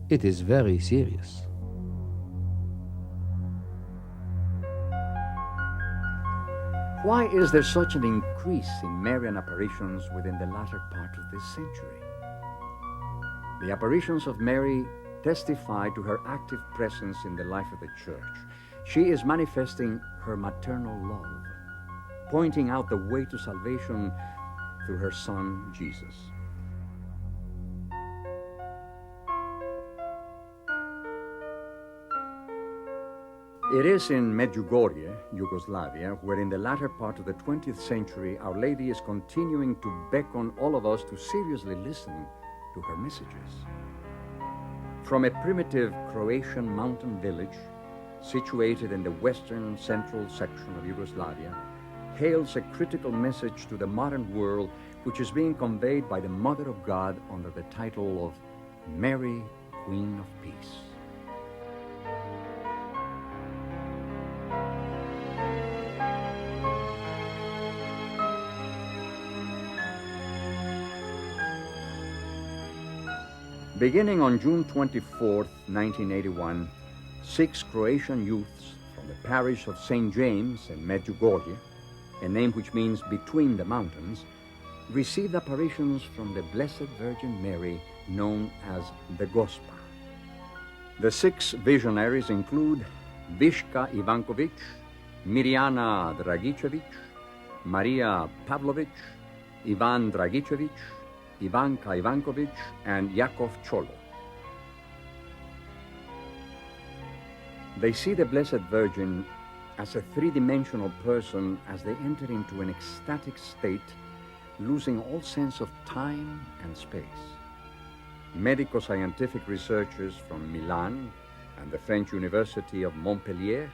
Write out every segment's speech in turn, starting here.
It is very serious. Why is there such an increase in Marian apparitions within the latter part of this century? The apparitions of Mary testify to her active presence in the life of the Church. She is manifesting her maternal love, pointing out the way to salvation through her Son, Jesus. It is in Medjugorje, Yugoslavia, where in the latter part of the 20th century, Our Lady is continuing to beckon all of us to seriously listen to her messages. From a primitive Croatian mountain village, situated in the western central section of Yugoslavia, hails a critical message to the modern world which is being conveyed by the Mother of God under the title of Mary, Queen of Peace. Beginning on June 24, 1981, 6 Croatian youths from the parish of St. James in Medjugorje, a name which means between the mountains, received apparitions from the Blessed Virgin Mary known as the Gospa. The 6 visionaries include Viška Ivanković, Mirjana Dragicević, Maria Pavlović, Ivan Dragicević, Ivanka Ivanković, and Yakov Cholo. They see the Blessed Virgin as a three-dimensional person as they enter into an ecstatic state, losing all sense of time and space. Medico-scientific researchers from Milan and the French University of Montpellier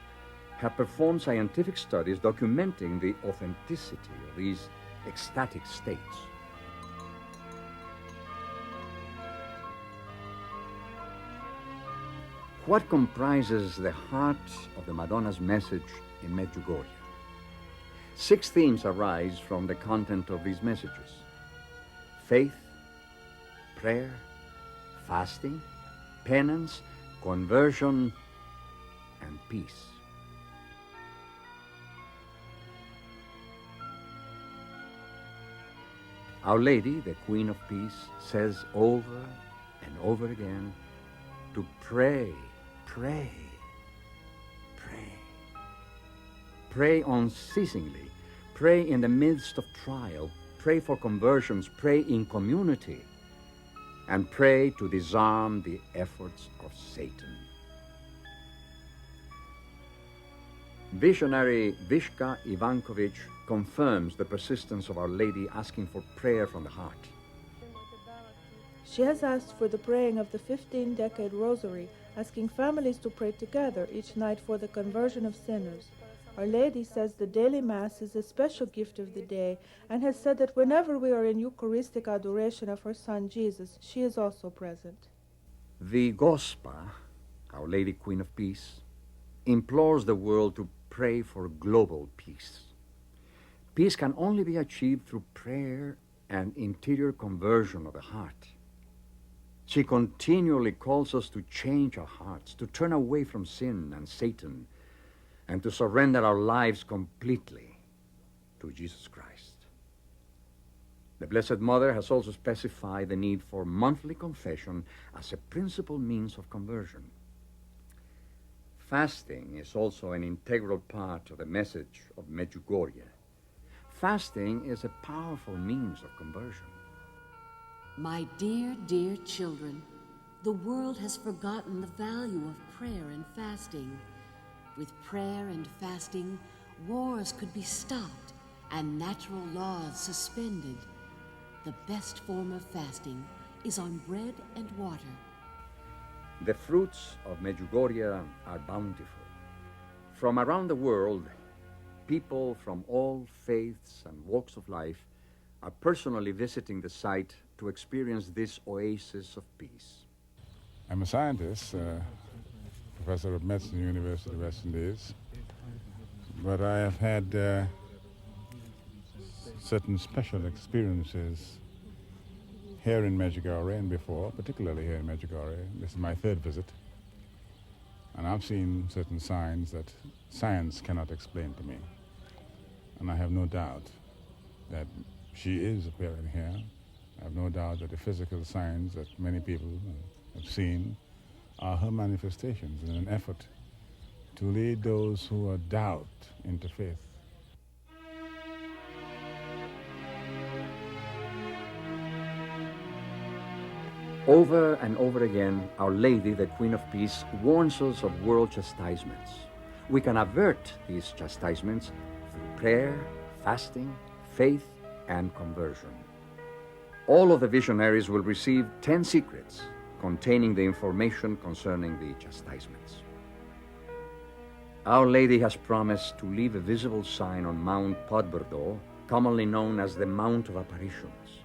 have performed scientific studies documenting the authenticity of these ecstatic states. What comprises the heart of the Madonna's message in Medjugorje? 6 themes arise from the content of these messages: faith, prayer, fasting, penance, conversion, and peace. Our Lady, the Queen of Peace, says over and over again to pray, pray, pray. Pray unceasingly. Pray in the midst of trial. Pray for conversions. Pray in community. And pray to disarm the efforts of Satan. Visionary Viška Ivanković confirms the persistence of Our Lady asking for prayer from the heart. She has asked for the praying of the 15-decade rosary, asking families to pray together each night for the conversion of sinners. Our Lady says the daily Mass is a special gift of the day and has said that whenever we are in Eucharistic adoration of her Son Jesus, she is also present. The Gospa, Our Lady Queen of Peace, implores the world to pray for global peace. Peace can only be achieved through prayer and interior conversion of the heart. She continually calls us to change our hearts, to turn away from sin and Satan, and to surrender our lives completely to Jesus Christ. The Blessed Mother has also specified the need for monthly confession as a principal means of conversion. Fasting is also an integral part of the message of Medjugorje. Fasting is a powerful means of conversion. My dear, dear children, the world has forgotten the value of prayer and fasting. With prayer and fasting, wars could be stopped and natural laws suspended. The best form of fasting is on bread and water. The fruits of Medjugorje are bountiful. From around the world, people from all faiths and walks of life are personally visiting the site to experience this oasis of peace. I'm a scientist, professor of medicine at the University of West Indies, but I have had certain special experiences here in Medjugorje and before, particularly here in Medjugorje. This is my third visit. And I've seen certain signs that science cannot explain to me. And I have no doubt that she is appearing here. I have no doubt that the physical signs that many people have seen are her manifestations in an effort to lead those who are doubt into faith. Over and over again, Our Lady, the Queen of Peace, warns us of world chastisements. We can avert these chastisements through prayer, fasting, faith, and conversion. All of the visionaries will receive 10 secrets containing the information concerning the chastisements. Our Lady has promised to leave a visible sign on Mount Podbordo, commonly known as the Mount of Apparitions.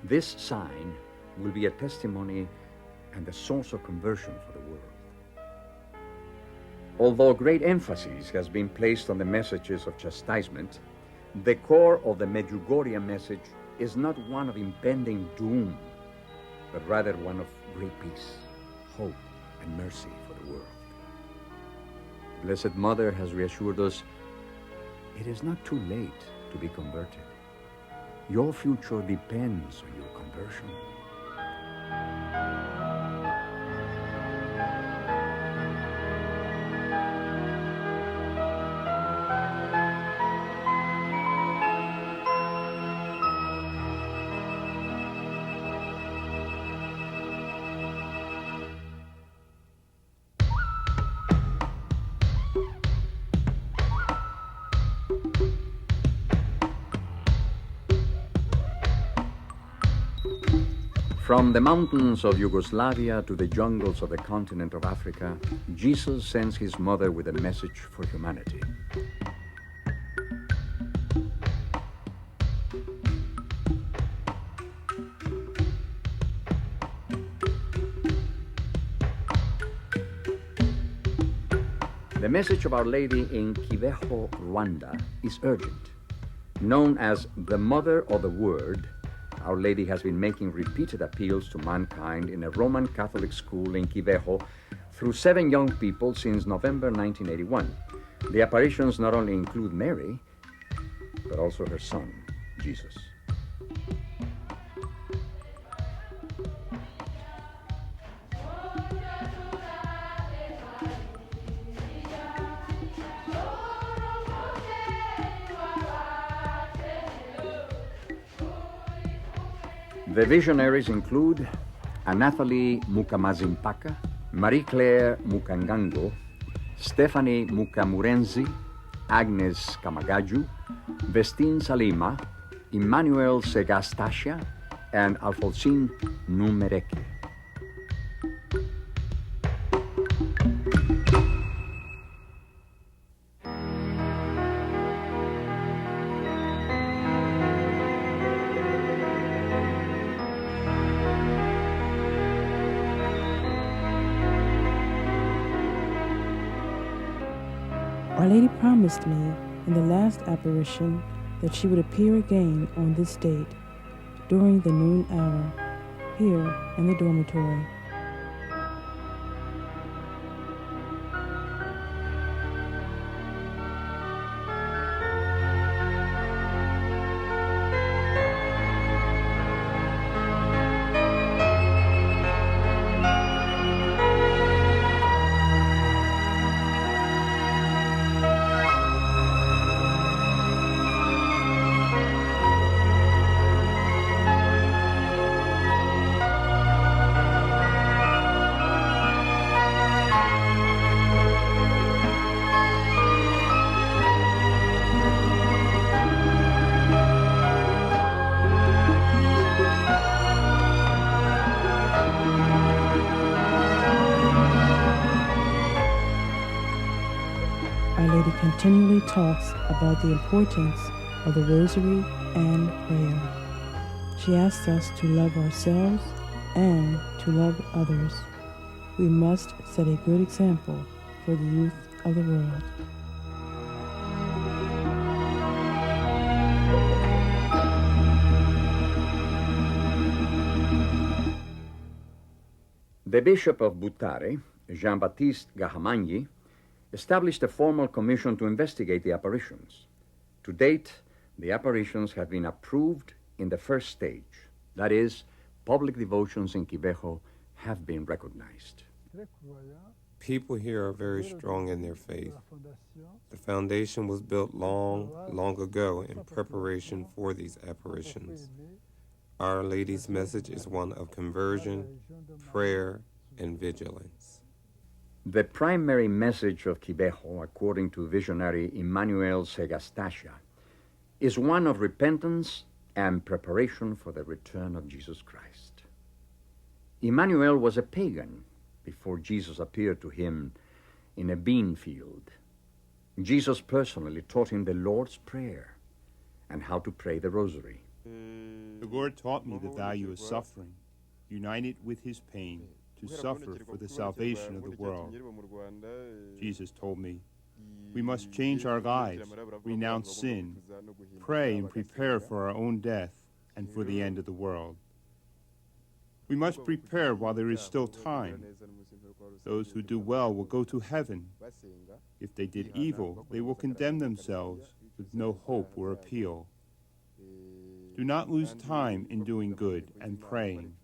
This sign will be a testimony and a source of conversion for the world. Although great emphasis has been placed on the messages of chastisement, the core of the Medjugorje message is not one of impending doom, but rather one of great peace, hope, and mercy for the world. The Blessed Mother has reassured us, it is not too late to be converted. Your future depends on your conversion. From the mountains of Yugoslavia to the jungles of the continent of Africa, Jesus sends his mother with a message for humanity. The message of Our Lady in Kibeho, Rwanda is urgent. Known as the Mother of the Word, Our Lady has been making repeated appeals to mankind in a Roman Catholic school in Kibeho through 7 young people since November 1981. The apparitions not only include Mary, but also her son, Jesus. The visionaries include Anathalie Mukamazimpaka, Marie-Claire Mukangango, Stephanie Mukamurenzi, Agnes Kamagaju, Vestine Salima, Emmanuel Segastasia, and Alfonsine Numereke. Our Lady promised me in the last apparition that she would appear again on this date during the noon hour here in the dormitory. Continually talks about the importance of the rosary and prayer. She asks us to love ourselves and to love others. We must set a good example for the youth of the world. The Bishop of Butare, Jean-Baptiste Gahamagni, established a formal commission to investigate the apparitions. To date, the apparitions have been approved in the first stage. That is, public devotions in Kibeho have been recognized. People here are very strong in their faith. The foundation was built long, long ago in preparation for these apparitions. Our Lady's message is one of conversion, prayer, and vigilance. The primary message of Kibeho, according to visionary Emmanuel Segastascia, is one of repentance and preparation for the return of Jesus Christ. Emmanuel was a pagan before Jesus appeared to him in a bean field. Jesus personally taught him the Lord's Prayer and how to pray the Rosary. The Lord taught me the value of suffering, united with his pain, to suffer for the salvation of the world. Jesus told me, we must change our lives, renounce sin, pray and prepare for our own death and for the end of the world. We must prepare while there is still time. Those who do well will go to heaven. If they did evil, they will condemn themselves with no hope or appeal. Do not lose time in doing good and praying.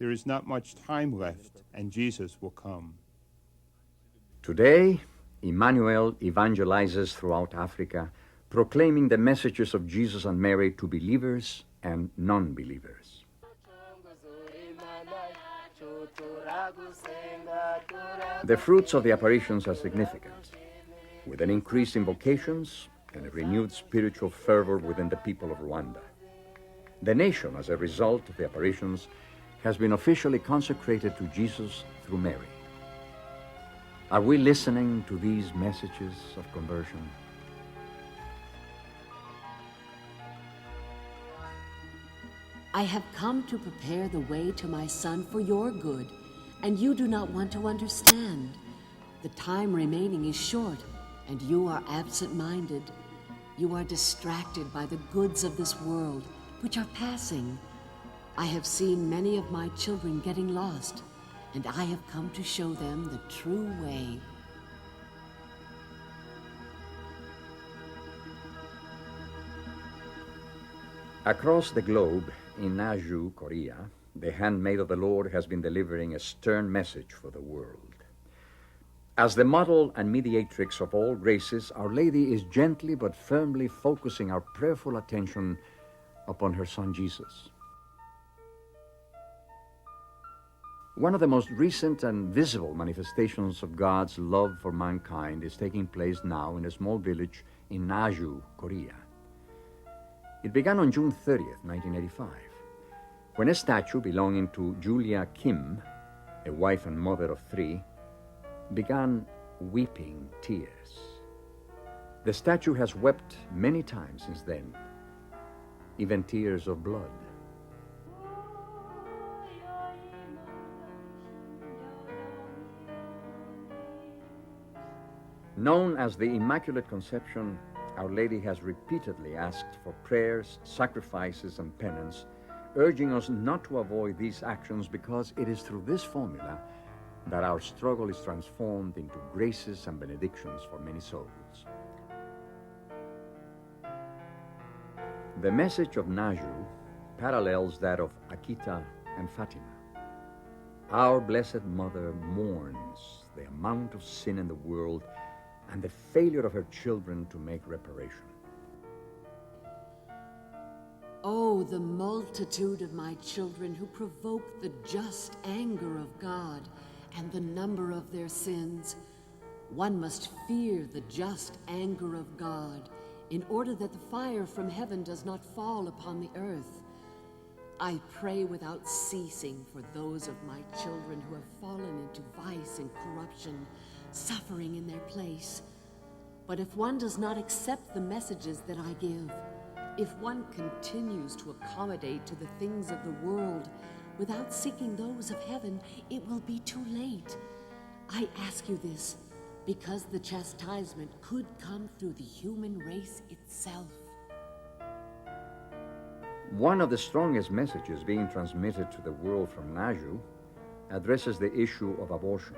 There is not much time left, and Jesus will come. Today, Emmanuel evangelizes throughout Africa, proclaiming the messages of Jesus and Mary to believers and non-believers. The fruits of the apparitions are significant, with an increase in vocations and a renewed spiritual fervor within the people of Rwanda. The nation, as a result of the apparitions, has been officially consecrated to Jesus through Mary. Are we listening to these messages of conversion? I have come to prepare the way to my son for your good, and you do not want to understand. The time remaining is short, and you are absent-minded. You are distracted by the goods of this world, which are passing. I have seen many of my children getting lost, and I have come to show them the true way. Across the globe, in Naju, Korea, the handmaid of the Lord has been delivering a stern message for the world. As the model and mediatrix of all graces, Our Lady is gently but firmly focusing our prayerful attention upon her Son Jesus. One of the most recent and visible manifestations of God's love for mankind is taking place now in a small village in Naju, Korea. It began on June 30th, 1985, when a statue belonging to Julia Kim, a wife and mother of 3, began weeping tears. The statue has wept many times since then, even tears of blood. Known as the Immaculate Conception, Our Lady has repeatedly asked for prayers, sacrifices, and penance, urging us not to avoid these actions because it is through this formula that our struggle is transformed into graces and benedictions for many souls. The message of Naju parallels that of Akita and Fatima. Our Blessed Mother mourns the amount of sin in the world and the failure of her children to make reparation. Oh, the multitude of my children who provoke the just anger of God and the number of their sins. One must fear the just anger of God in order that the fire from heaven does not fall upon the earth. I pray without ceasing for those of my children who have fallen into vice and corruption, suffering in their place. But if one does not accept the messages that I give, if one continues to accommodate to the things of the world without seeking those of heaven, it will be too late. I ask you this because the chastisement could come through the human race itself. One of the strongest messages being transmitted to the world from Naju addresses the issue of abortion.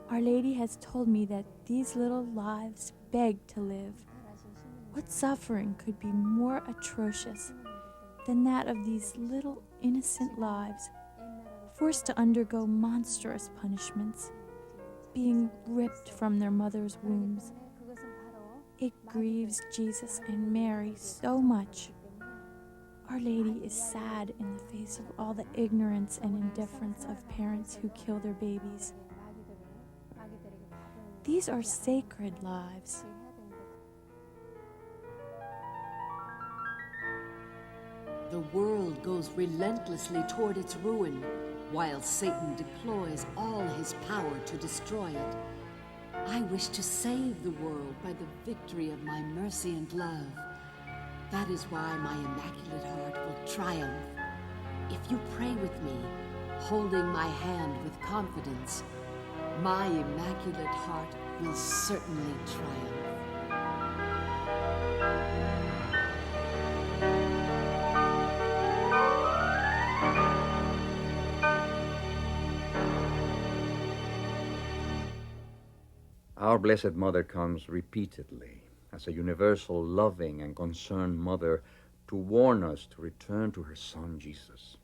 Our Lady has told me that these little lives beg to live. What suffering could be more atrocious than that of these little innocent lives, forced to undergo monstrous punishments, being ripped from their mother's wombs? It grieves Jesus and Mary so much. Our Lady is sad in the face of all the ignorance and indifference of parents who kill their babies. These are sacred lives. The world goes relentlessly toward its ruin, while Satan deploys all his power to destroy it. I wish to save the world by the victory of my mercy and love. That is why my Immaculate Heart will triumph. If you pray with me, holding my hand with confidence, my Immaculate Heart will certainly triumph. Our Blessed Mother comes repeatedly as a universal, loving, and concerned mother to warn us to return to her Son, Jesus.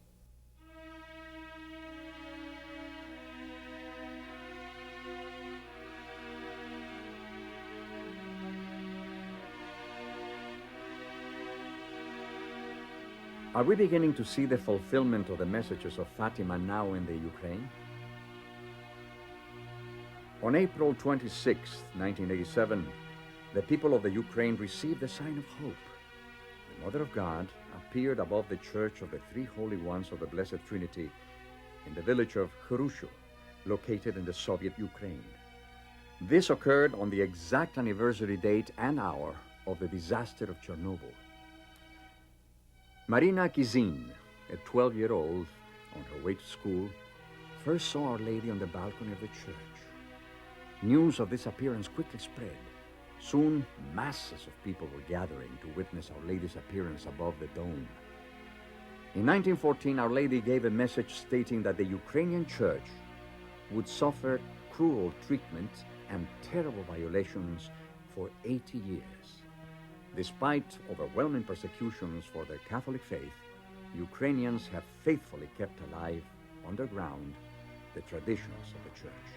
Are we beginning to see the fulfillment of the messages of Fatima now in the Ukraine? On April 26, 1987, the people of the Ukraine received a sign of hope. The Mother of God appeared above the Church of the Three Holy Ones of the Blessed Trinity in the village of Hrusho, located in the Soviet Ukraine. This occurred on the exact anniversary date and hour of the disaster of Chernobyl. Marina Kizin, a 12-year-old on her way to school, first saw Our Lady on the balcony of the church. News of this appearance quickly spread. Soon, masses of people were gathering to witness Our Lady's appearance above the dome. In 1914, Our Lady gave a message stating that the Ukrainian church would suffer cruel treatment and terrible violations for 80 years. Despite overwhelming persecutions for their Catholic faith, Ukrainians have faithfully kept alive, underground, the traditions of the church.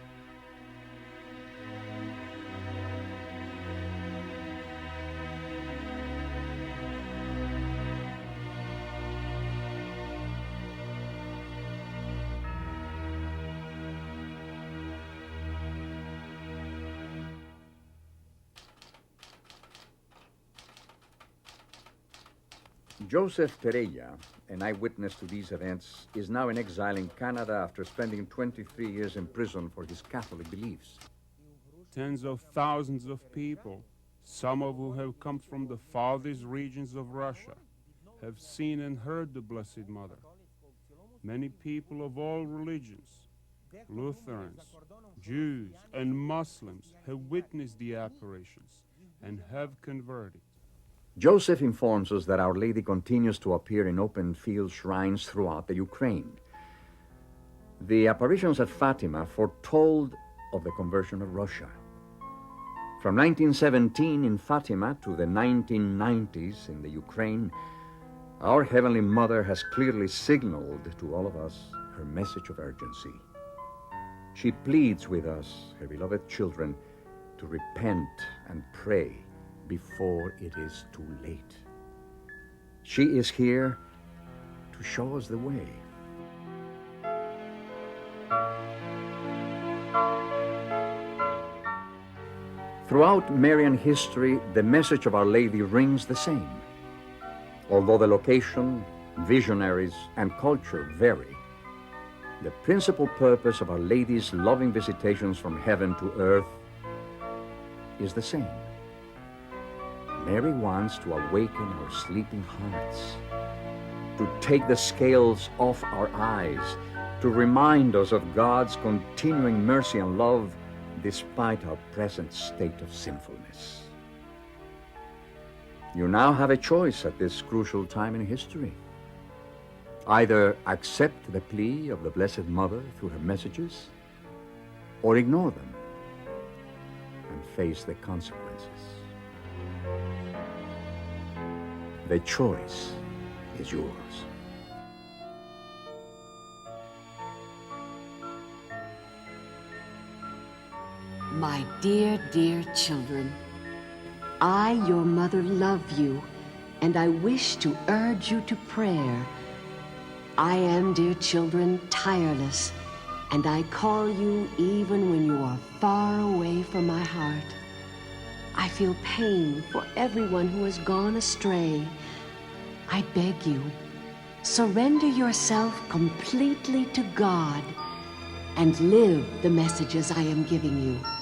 Joseph Pereira, an eyewitness to these events, is now in exile in Canada after spending 23 years in prison for his Catholic beliefs. Tens of thousands of people, some of whom have come from the farthest regions of Russia, have seen and heard the Blessed Mother. Many people of all religions, Lutherans, Jews, and Muslims, have witnessed the apparitions and have converted. Joseph informs us that Our Lady continues to appear in open field shrines throughout the Ukraine. The apparitions at Fatima foretold of the conversion of Russia. From 1917 in Fatima to the 1990s in the Ukraine, our Heavenly Mother has clearly signaled to all of us her message of urgency. She pleads with us, her beloved children, to repent and pray before it is too late. She is here to show us the way. Throughout Marian history, the message of Our Lady rings the same. Although the location, visionaries, and culture vary, the principal purpose of Our Lady's loving visitations from heaven to earth is the same. Mary wants to awaken our sleeping hearts, to take the scales off our eyes, to remind us of God's continuing mercy and love despite our present state of sinfulness. You now have a choice at this crucial time in history. Either accept the plea of the Blessed Mother through her messages, or ignore them and face the consequences. The choice is yours. My dear, dear children, I, your mother, love you, and I wish to urge you to prayer. I am, dear children, tireless, and I call you even when you are far away from my heart. I feel pain for everyone who has gone astray. I beg you, surrender yourself completely to God and live the messages I am giving you.